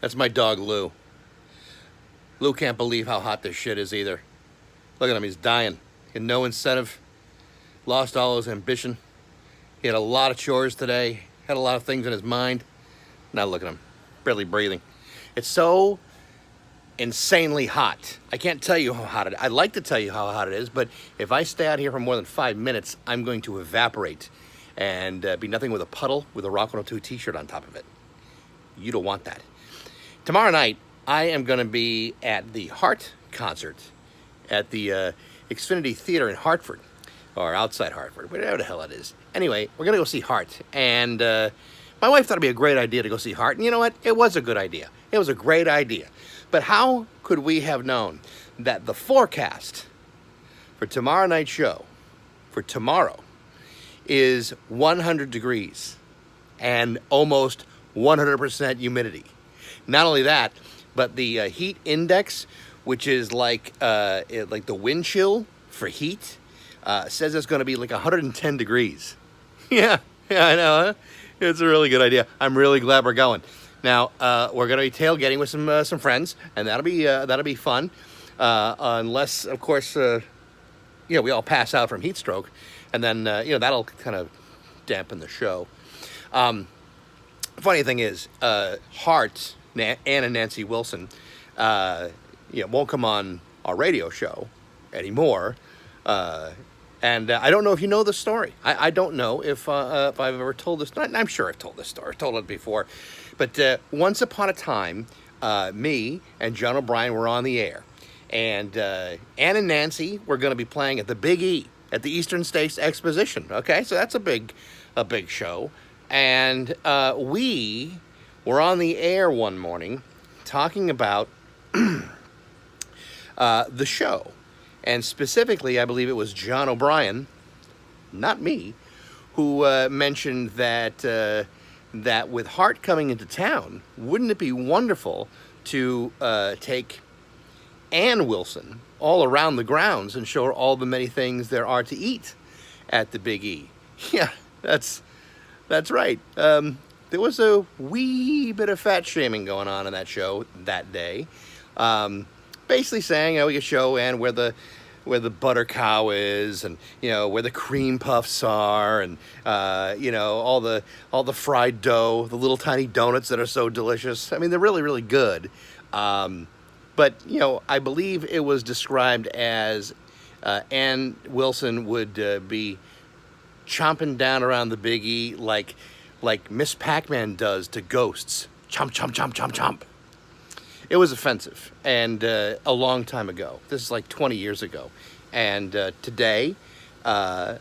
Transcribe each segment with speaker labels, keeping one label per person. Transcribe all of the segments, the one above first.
Speaker 1: That's my dog, Lou. Lou can't believe how hot this shit is either. Look at him, he's dying. He had no incentive, lost all his ambition. He had a lot of chores today, had a lot of things in his mind. Now look at him, barely breathing. It's so insanely hot. I can't tell you how hot it is. I'd like to tell you how hot it is, but if I stay out here for more than 5 minutes, I'm going to evaporate and be nothing with a puddle with a Rock 102 t-shirt on top of it. You don't want that. Tomorrow night, I am going to be at the Heart concert at the Xfinity Theater in Hartford, or outside Hartford, whatever the hell it is. Anyway, we're going to go see Heart, and my wife thought it'd be a great idea to go see Heart, and you know what? It was a good idea. It was a great idea. But how could we have known that the forecast for tomorrow night's show, for tomorrow, is 100 degrees and almost 100% humidity? Not only that, but the heat index, which is like the wind chill for heat, says it's going to be like 110 degrees. Yeah, I know, huh? It's a really good idea. I'm really glad we're going. Now we're going to be tailgating with some friends, and that'll be fun. Unless, of course, we all pass out from heat stroke, and then that'll kind of dampen the show. Funny thing is, Heart, Ann and Nancy Wilson, won't come on our radio show anymore. And I don't know if you know the story. I don't know if I've ever told this. I'm sure I've told this story. I've told it before. But once upon a time, me and John O'Brien were on the air. And Ann and Nancy were going to be playing at the Big E, at the Eastern States Exposition. Okay, so that's a big show. And we were on the air one morning talking about the show. And specifically, I believe it was John O'Brien, not me, who mentioned that with Heart coming into town, wouldn't it be wonderful to take Ann Wilson all around the grounds and show her all the many things there are to eat at the Big E? Yeah, that's right. There was a wee bit of fat shaming going on in that show that day. Basically saying, we could show Ann where the butter cow is, and where the cream puffs are, and all the fried dough, the little tiny donuts that are so delicious. I mean, they're really, really good. But I believe it was described as Ann Wilson would be chomping down around the Big E like Miss Pac-Man does to ghosts. Chomp, chomp, chomp, chomp, chomp. It was offensive, and a long time ago. This is like 20 years ago. And today, I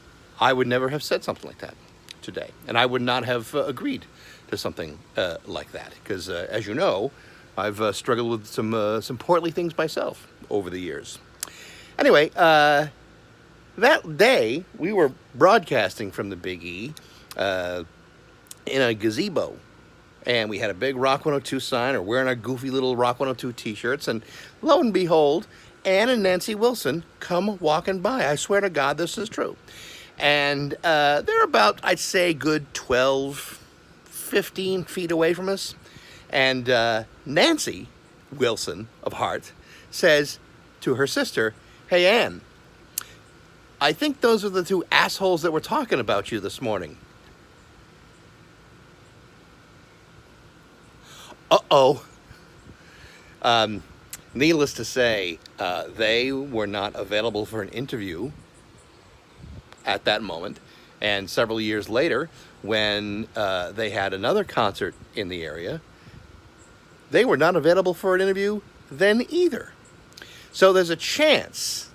Speaker 1: would never have said something like that today. And I would not have agreed to something like that. Because, as you know, I've struggled with some portly things myself over the years. Anyway, that day, we were broadcasting from the Big E in a gazebo. And we had a big Rock 102 sign, or wearing our goofy little Rock 102 t-shirts. And lo and behold, Ann and Nancy Wilson come walking by. I swear to God, this is true. And they're about, I'd say, good 12, 15 feet away from us. And Nancy Wilson of Heart says to her sister, "Hey, Ann, I think those are the two assholes that were talking about you this morning." Uh-oh. Needless to say, they were not available for an interview at that moment. And several years later, when they had another concert in the area, they were not available for an interview then either. So there's a chance,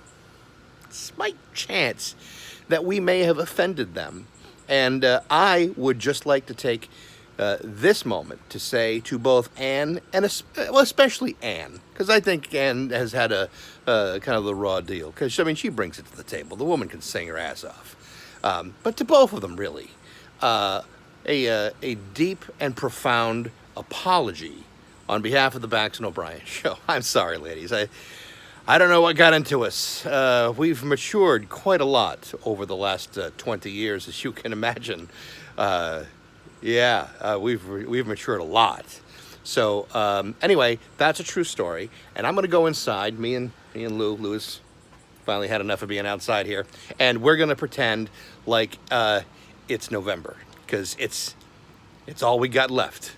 Speaker 1: slight chance, that we may have offended them. And I would just like to take this moment to say to both Ann and especially Ann, because I think Ann has had a kind of the raw deal. Because she brings it to the table. The woman can sing her ass off. But to both of them, really, a deep and profound apology on behalf of the Bax and O'Brien Show. I'm sorry, ladies. I don't know what got into us. We've matured quite a lot over the last 20 years, as you can imagine. We've matured a lot. So anyway, that's a true story, and I'm gonna go inside. Me and Lou has finally had enough of being outside here, and we're gonna pretend like it's November, because it's all we got left.